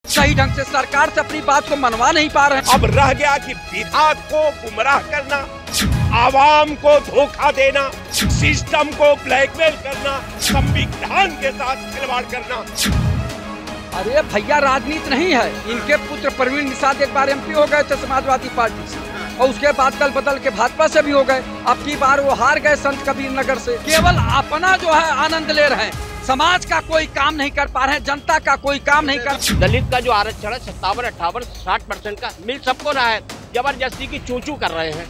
सही ढंग से सरकार से अपनी बात को मनवा नहीं पा रहे हैं। अब रह गया कि विधायक को गुमराह करना, आवाम को धोखा देना, सिस्टम को ब्लैकमेल करना, संविधान के साथ खिलवाड़ करना। अरे भैया, राजनीति नहीं है। इनके पुत्र प्रवीण निषाद एक बार एमपी हो गए थे समाजवादी पार्टी से, और उसके बाद दल बदल के भाजपा से भी हो गए। अब की बार वो हार गए संत कबीर नगर से। केवल अपना जो है आनंद ले रहे हैं, समाज का कोई काम नहीं कर पा रहे हैं, जनता का कोई काम नहीं कर। दलित का जो आरक्षण है 57, 58, 60% का मिल सबको रहा है, जबरदस्ती की चूचू कर रहे हैं।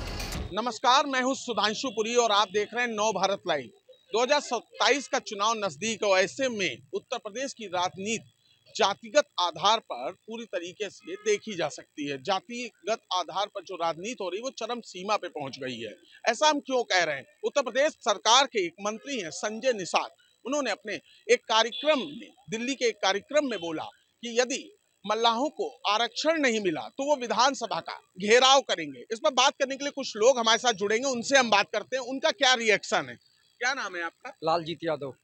नमस्कार, मैं हूं सुधांशु पुरी और आप देख रहे हैं नव भारत लाइव। 2027 का चुनाव नजदीक हो, ऐसे में उत्तर प्रदेश की राजनीति जातिगत आधार पर पूरी तरीके से देखी जा सकती है। जातिगत आधार पर जो राजनीति हो रही है वो चरम सीमा पे पहुंच गई है। ऐसा हम क्यों कह रहे हैं? उत्तर प्रदेश सरकार के एक मंत्री हैं संजय निषाद, उन्होंने अपने एक कार्यक्रम में, दिल्ली के एक कार्यक्रम में बोला कि यदि मल्लाहों को आरक्षण नहीं मिला तो वो विधानसभा का घेराव करेंगे। इस पर बात करने के लिए कुछ लोग हमारे साथ जुड़ेंगे, उनसे हम बात करते हैं, उनका क्या रिएक्शन है। क्या नाम है आपका? लालजीत यादव।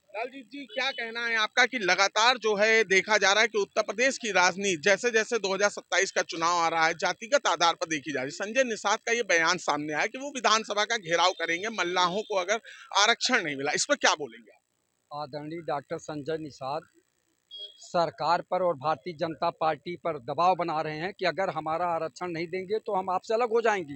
लालजीत जी, क्या कहना है आपका कि लगातार जो है देखा जा रहा है कि उत्तर प्रदेश की राजनीति जैसे जैसे 2027 का चुनाव आ रहा है जातिगत आधार पर देखी जा रही है। संजय निषाद का ये बयान सामने आया कि वो विधानसभा का घेराव करेंगे मल्लाहों को अगर आरक्षण नहीं मिला। इस पर क्या बोलेंगे आप? आदरणीय डॉक्टर संजय निषाद सरकार पर और भारतीय जनता पार्टी पर दबाव बना रहे हैं कि अगर हमारा आरक्षण नहीं देंगे तो हम आपसे अलग हो जाएंगे।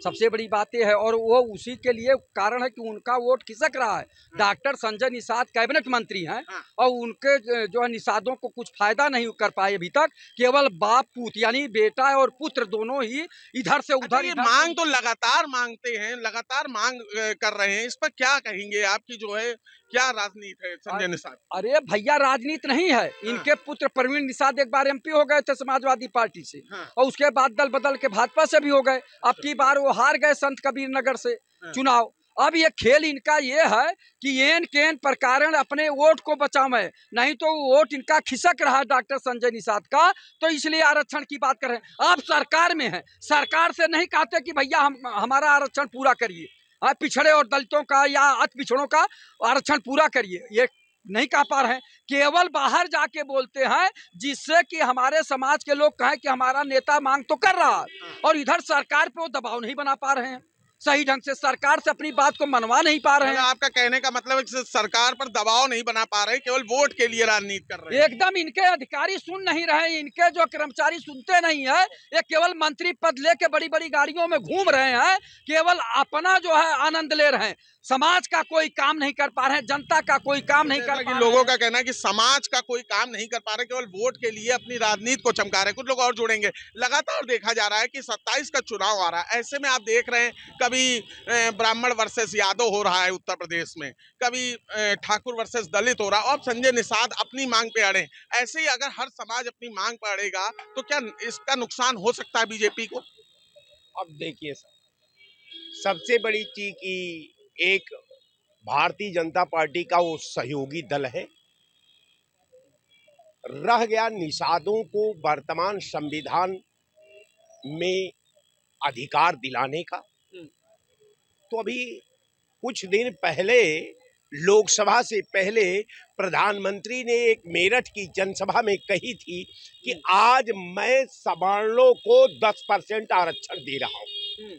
सबसे बड़ी बात यह है, और वो उसी के लिए कारण है कि उनका वोट खिसक रहा है। डॉक्टर संजय निषाद कैबिनेट मंत्री हैं और उनके जो है निषादों को कुछ फायदा नहीं कर पाए अभी तक। केवल बाप पूत यानी बेटा और पुत्र दोनों ही इधर से उधर। ये मांग तो लगातार मांगते हैं, लगातार मांग कर रहे हैं, इस पर क्या कहेंगे? आपकी जो है क्या राजनीति है संजय निषाद? अरे भैया, राजनीति नहीं है। इनके पुत्र प्रवीण निषाद एक बार एमपी हो गए थे समाजवादी पार्टी से, और उसके बाद दल बदल के भाजपा से भी हो गए। अब की बार वो हार गए संत कबीर नगर से चुनाव। अब ये खेल इनका ये है कि एन केन प्रकार अपने वोट को बचावे, नहीं तो वोट इनका खिसक रहा है डॉक्टर संजय निषाद का, तो इसलिए आरक्षण की बात कर रहे हैं। आप सरकार में हैं, सरकार से नहीं कहते कि भैया हमारा आरक्षण पूरा करिए, पिछड़े और दलितों का या अति पिछड़ों का आरक्षण पूरा करिए, ये नहीं कह पा रहे हैं। केवल बाहर जाके बोलते हैं जिससे कि हमारे समाज के लोग कहें कि हमारा नेता मांग तो कर रहा है, और इधर सरकार पे वो दबाव नहीं बना पा रहे हैं। सही ढंग से सरकार से अपनी बात को मनवा नहीं पा रहे हैं। आपका कहने का मतलब है कि सरकार पर दबाव नहीं बना पा रहे, केवल वोट के लिए राजनीति कर रहे हैं। एकदम इनके अधिकारी सुन नहीं रहे, इनके जो कर्मचारी सुनते नहीं है। ये केवल मंत्री पद लेके बड़ी बड़ी गाड़ियों में घूम रहे हैं, केवल अपना जो है आनंद ले रहे हैं, समाज का कोई काम नहीं कर पा रहे हैं, जनता का कोई काम नहीं कर पा रहे हैं। लोगों का कहना है कि समाज का कोई काम नहीं कर पा रहे, केवल वोट के लिए अपनी राजनीति को चमका रहे हैं। कुछ लोग और जुड़ेंगे। लगातार देखा जा रहा है कि 27 का चुनाव आ रहा है, ऐसे में आप देख रहे हैं कभी ब्राह्मण वर्सेस यादव हो रहा है उत्तर प्रदेश में, कभी ठाकुर वर्सेस दलित हो रहा है, और संजय निषाद अपनी मांग पे अड़े। ऐसे ही अगर हर समाज अपनी मांग पर अड़ेगा तो क्या इसका नुकसान हो सकता है बीजेपी को? अब देखिए सर, सबसे बड़ी चीज की एक भारतीय जनता पार्टी का वो सहयोगी दल है। रह गया निषादों को वर्तमान संविधान में अधिकार दिलाने का, तो अभी कुछ दिन पहले लोकसभा से पहले प्रधानमंत्री ने एक मेरठ की जनसभा में कही थी कि आज मैं सवर्णों को 10% आरक्षण दे रहा हूं।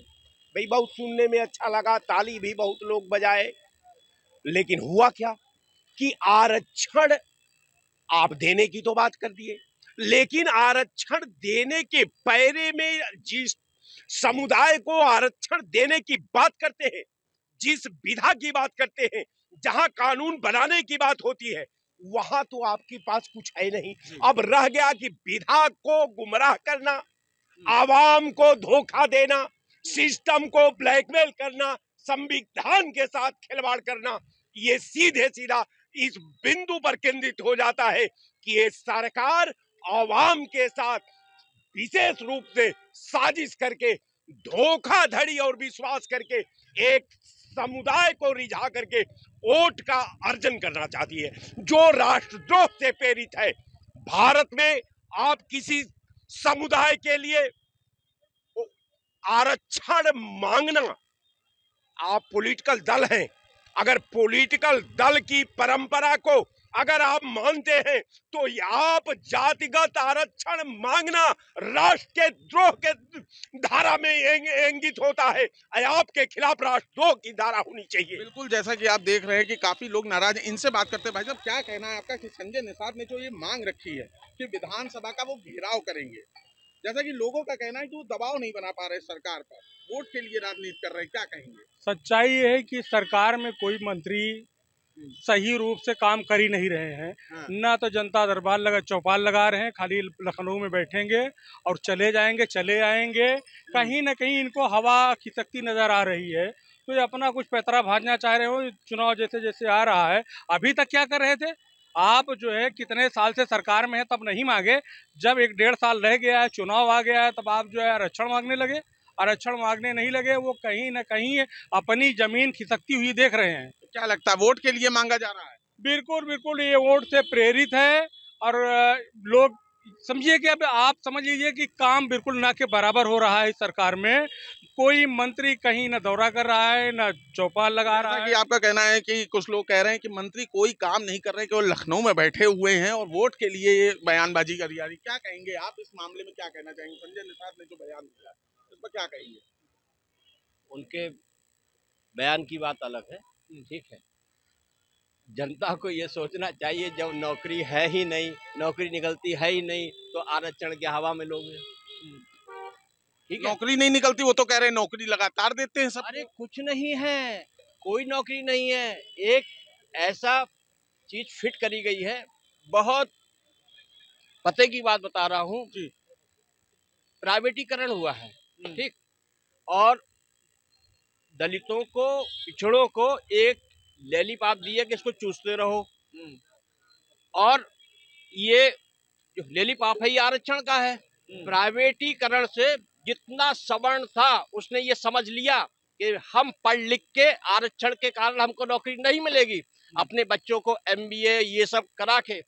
भाई, बहुत सुनने में अच्छा लगा, ताली भी बहुत लोग बजाए, लेकिन हुआ क्या कि आरक्षण आप देने की तो बात कर दिए, लेकिन आरक्षण देने के पैरे में जिस समुदाय को आरक्षण देने की बात करते हैं, जिस विधा की बात करते हैं, जहां कानून बनाने की बात होती है, वहां तो आपके पास कुछ है नहीं। अब रह गया कि विधा को गुमराह करना, आवाम को धोखा देना, सिस्टम को ब्लैकमेल करना, संविधान के साथ खिलवाड़ करना। ये सीधे सीधा इस बिंदु पर केंद्रित हो जाता है कि ये सरकार आवाम के साथ विशेष रूप से साजिश करके, धोखाधड़ी और विश्वास करके एक समुदाय को रिझा करके वोट का अर्जन करना चाहती है, जो राष्ट्रद्रोह से प्रेरित है। भारत में आप किसी समुदाय के लिए आरक्षण मांगना, आप पॉलिटिकल दल हैं, अगर पॉलिटिकल दल की परंपरा को अगर आप मानते हैं तो आप जातिगत आरक्षण मांगना राष्ट्र के द्रोह के धारा में इंगित होता है। आपके खिलाफ राष्ट्रद्रोह की धारा होनी चाहिए। बिल्कुल, जैसा कि आप देख रहे हैं कि काफी लोग नाराज हैं। इनसे बात करते हैं। भाई साहब, क्या कहना है आपका कि संजय निषाद ने जो ये मांग रखी है कि विधानसभा का वो घेराव करेंगे, जैसा कि लोगों का कहना है कि वो दबाव नहीं बना पा रहे सरकार पर, वोट के लिए राजनीति कर रहे हैं, क्या कहेंगे? सच्चाई ये है कि सरकार में कोई मंत्री सही रूप से काम कर ही नहीं रहे हैं। हाँ। ना तो जनता दरबार चौपाल लगा रहे हैं, खाली लखनऊ में बैठेंगे और चले जाएंगे, चले आएंगे। कहीं ना कहीं इनको हवा खिसकती नजर आ रही है, तो ये अपना कुछ पैतरा भाजना चाह रहे हो। चुनाव जैसे जैसे आ रहा है, अभी तक क्या कर रहे थे आप? जो है कितने साल से सरकार में है तब नहीं मांगे, जब 1-1.5 साल रह गया है, चुनाव आ गया है, तब आप जो है आरक्षण मांगने लगे। आरक्षण मांगने नहीं लगे, वो कहीं ना कहीं अपनी जमीन खिसकती हुई देख रहे हैं। क्या लगता है, वोट के लिए मांगा जा रहा है? बिल्कुल बिल्कुल, ये वोट से प्रेरित है। और लोग समझिए कि अब आप समझ लीजिए कि काम बिल्कुल ना के बराबर हो रहा है इस सरकार में। कोई मंत्री कहीं न दौरा कर रहा है, न चौपाल लगा रहा है। कि आपका कहना है कि कुछ लोग कह रहे हैं कि मंत्री कोई काम नहीं कर रहे, केवल लखनऊ में बैठे हुए हैं और वोट के लिए ये बयानबाजी करी जा रही। क्या कहेंगे आप इस मामले में, क्या कहना चाहेंगे? संजय निषाद ने जो बयान दिया इस पर क्या कहेंगे? उनके बयान की बात अलग है, ठीक है। जनता को ये सोचना चाहिए, जब नौकरी है ही नहीं, नौकरी निकलती है ही नहीं, तो आरक्षण की हवा में लोग, ठीक है। नौकरी नहीं निकलती, वो तो कह रहे हैं नौकरी लगातार देते हैं सब। अरे कुछ नहीं है, कोई नौकरी नहीं है। एक ऐसा चीज फिट करी गई है, बहुत पते की बात बता रहा हूँ, प्राइवेटीकरण हुआ है, ठीक। और दलितों को, पिछड़ों को एक लैलीपाप दी है कि इसको चूसते रहो। और ये जो लैलीपाप है, ये आरक्षण का है। प्राइवेटीकरण से जितना सवर्ण था, उसने ये समझ लिया कि हम पढ़ लिख के आरक्षण के कारण हमको नौकरी नहीं मिलेगी। अपने बच्चों को MBA ये सब करा के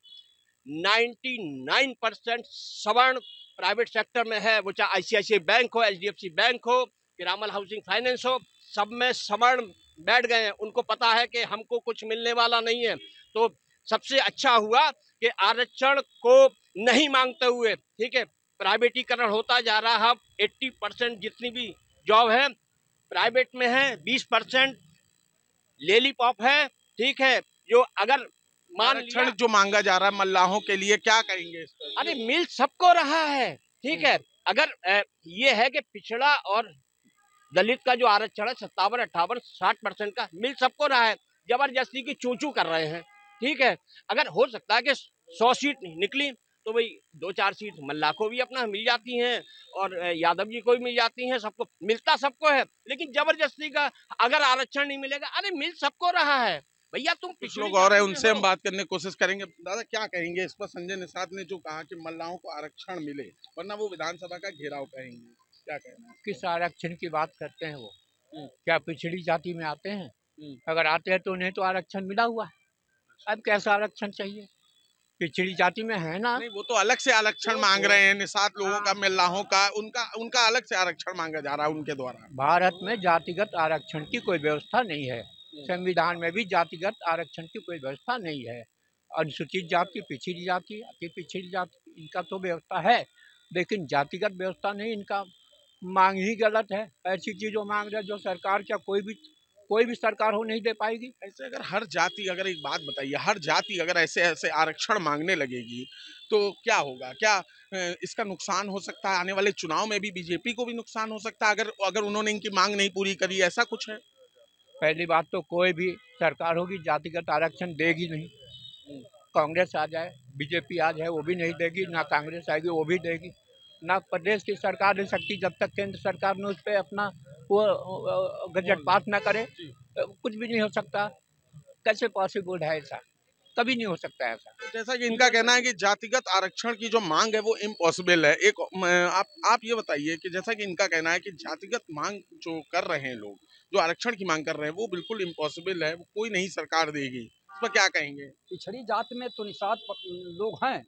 99% सवर्ण प्राइवेट सेक्टर में है, वो चाहे ICICI बैंक हो, HDFC बैंक हो, पिरामल हाउसिंग फाइनेंस हो, सब में सवर्ण बैठ गए हैं। उनको पता है कि हमको कुछ मिलने वाला नहीं है। तो सबसे अच्छा हुआ कि आरक्षण को नहीं मांगते हुए, ठीक है, प्राइवेटीकरण होता जा रहा है। 80% जितनी भी जॉब है प्राइवेट में है, 20% लैलीपॉप है, ठीक है। जो अगर मान लिया जो मांगा जा रहा है मल्लाहों के लिए, क्या कहेंगे इस पर? अरे मिल सबको रहा है, ठीक है। अगर ये है कि पिछड़ा और दलित का जो आरक्षण है 57, 58, 60% का मिल सबको रहा है। जबरदस्ती की चूचू कर रहे हैं, ठीक है। अगर हो सकता है कि 100 सीट निकली तो भाई 2-4 सीट मल्ला को भी अपना मिल जाती हैं और यादव जी को भी मिल जाती हैं, सबको मिलता सबको है। लेकिन जबरदस्ती का अगर आरक्षण नहीं मिलेगा, अरे मिल सबको रहा है भैया। तुम कुछ लोग और है, उनसे हम बात करने की कोशिश करेंगे। दादा, क्या कहेंगे इस पर? संजय निषाद ने जो कहा कि मल्लाहों को आरक्षण मिले वरना वो विधानसभा का घेराव करेंगे, क्या कहना है? किस आरक्षण की बात करते हैं वो? क्या पिछड़ी जाति में आते हैं? अगर आते हैं तो उन्हें तो आरक्षण मिला हुआ है। अब कैसा आरक्षण चाहिए? पिछड़ी जाति में है ना। नहीं, वो तो अलग से आरक्षण मांग रहे हैं, निषाद लोगों का, मल्लाहों का, उनका अलग से आरक्षण मांगा जा रहा है उनके द्वारा। भारत में जातिगत आरक्षण की कोई व्यवस्था नहीं है। संविधान में भी जातिगत आरक्षण की कोई व्यवस्था नहीं है। अनुसूचित जाति, पिछड़ी जाति, अति पिछड़ी जाति, इनका तो व्यवस्था है, लेकिन जातिगत व्यवस्था नहीं। इनका मांग ही गलत है। ऐसी चीजों मांग रहे जो सरकार क्या कोई भी सरकार हो नहीं दे पाएगी। ऐसे अगर हर जाति, अगर एक बात बताइए, हर जाति अगर ऐसे आरक्षण मांगने लगेगी तो क्या होगा? क्या इसका नुकसान हो सकता है? आने वाले चुनाव में भी बीजेपी को भी नुकसान हो सकता है अगर उन्होंने इनकी मांग नहीं पूरी करी, ऐसा कुछ है? पहली बात तो कोई भी सरकार होगी जातिगत आरक्षण देगी नहीं। कांग्रेस आ जाए, बीजेपी आ जाए, वो भी नहीं देगी। ना कांग्रेस आएगी, वो भी देगी। ना प्रदेश की सरकार दे सकती जब तक केंद्र सरकार ने उस पर अपना वो गजट पास ना करे, कुछ भी नहीं हो सकता। कैसे पॉसिबल है ऐसा? कभी नहीं हो सकता ऐसा। जैसा कि इनका कहना है कि जातिगत आरक्षण की जो मांग है वो इम्पॉसिबल है। एक आप ये बताइए कि जैसा कि इनका कहना है कि जातिगत मांग जो कर रहे हैं लोग, जो आरक्षण की मांग कर रहे हैं, वो बिल्कुल इम्पॉसिबल है, वो कोई नहीं सरकार देगी। इस पर क्या कहेंगे? पिछड़ी जाति में तो निषाद लोग हैं,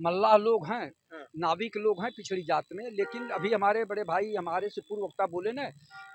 मल्लाह लोग हैं, नाविक लोग हैं पिछड़ी जात में, लेकिन अभी हमारे बड़े भाई हमारे से पूर्व वक्ता बोले ना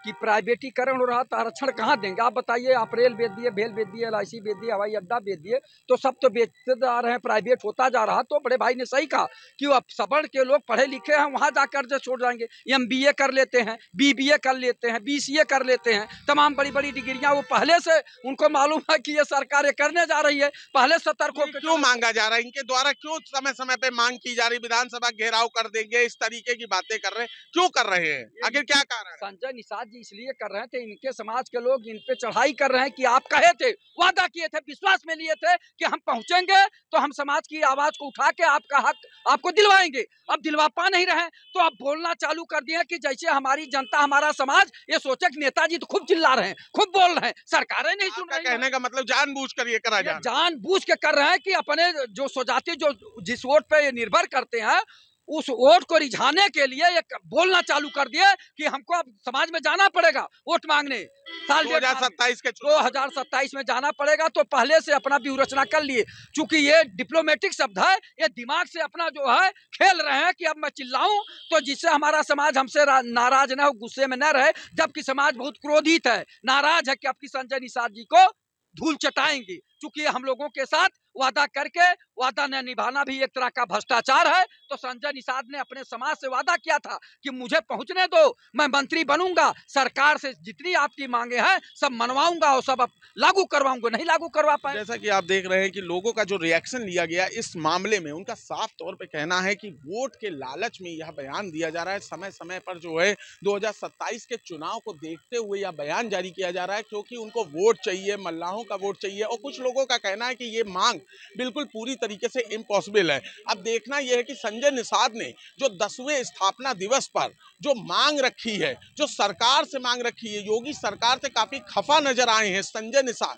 कि प्राइवेटीकरण हो रहा तो आरक्षण कहाँ देंगे। आप बताइए, आप रेल बेच दिए, भेल बेच दिए, LIC बेच दिए, हवाई अड्डा बेच दिए, तो सब तो बेचते जा रहे हैं, प्राइवेट होता जा रहा। तो बड़े भाई ने सही कहा कि अब सवर्ण के लोग पढ़े लिखे हैं, वहाँ जाकर जो छोड़ जाएंगे। MBA कर लेते हैं, BBA कर लेते हैं, BCA कर लेते हैं, तमाम बड़ी बड़ी डिग्रियाँ वो पहले से उनको मालूम है कि ये सरकार ये करने जा रही है, पहले सतर्क हो। क्यों मांगा जा रहा है इनके द्वारा, क्यों समय समय पे मांग की जा रही, विधानसभा घेराव कर देंगे, इस तरीके की बातें कर रहे हैं, क्यों कर रहे हैं, आखिर क्या कारण है? संजय निषाद जी इसलिए कर रहे थे, इनके समाज के लोग इन पे चढ़ाई कर रहे हैं कि आप कहे थे, वादा किए थे, विश्वास में लिए थे कि हम पहुंचेंगे तो हम समाज की आवाज को उठा के आपका हक आपको दिलवाएंगे। अब दिलवा पा नहीं रहे तो अब बोलना चालू कर दिए कि जैसे हमारी जनता, हमारा समाज ये सोचे कि नेताजी तो खूब चिल्ला रहे हैं, खूब बोल रहे हैं, सरकारें नहीं सुन रही। कहने का मतलब जानबूझकर ये करा जा रहा है, जानबूझ के कर रहे हैं कि अपने जो स्वजाति जो जिस वोट पे ये निर्भर करते हैं उस वोट को रिझाने के लिए एक बोलना चालू कर दिए कि हमको अब समाज में जाना पड़ेगा वोट मांगने। साल 2027 में जाना पड़ेगा, तो पहले से अपना व्यूहरचना कर लिए। चूंकि ये डिप्लोमेटिक शब्द है, ये दिमाग से अपना जो है खेल रहे हैं कि अब मैं चिल्लाऊं तो जिससे हमारा समाज हमसे नाराज न हो, गुस्से में न रहे, जबकि समाज बहुत क्रोधित है, नाराज है कि आपकी संजय निषाद जी को धूल चटाएंगे। चूंकि हम लोगों के साथ वादा करके वादा न निभाना भी एक तरह का भ्रष्टाचार है। तो संजय निषाद ने अपने समाज से वादा किया था कि मुझे पहुंचने दो, मैं मंत्री बनूंगा, सरकार से जितनी आपकी मांगे हैं सब मनवाऊंगा और सब लागू करवाऊंगा। नहीं लागू करवा पाए। जैसा कि आप देख रहे हैं कि लोगों का जो रिएक्शन लिया गया इस मामले में, उनका साफ तौर पे कहना है कि वोट के लालच में यह बयान दिया जा रहा है। समय समय पर जो है 2027 के चुनाव को देखते हुए यह बयान जारी किया जा रहा है, क्योंकि उनको वोट चाहिए, मल्लाहों का वोट चाहिए। और कुछ लोगों का कहना है कि ये मांग बिल्कुल पूरी तरीके से इम्पॉसिबल है। अब देखना यह है कि संजय निषाद ने जो 10वें स्थापना दिवस पर जो मांग रखी है, जो सरकार से मांग रखी है, योगी सरकार से काफी खफा नजर आए हैं संजय निषाद।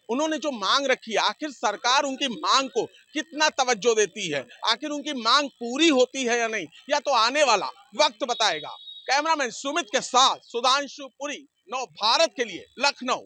उन्होंने जो मांग रखी है, आखिर सरकार उनकी मांग को कितना तवज्जो देती है, आखिर उनकी मांग पूरी होती है या नहीं, या तो आने वाला वक्त बताएगा। कैमरामैन सुमित के साथ सुधांशु पुरी, नव भारत के लिए लखनऊ।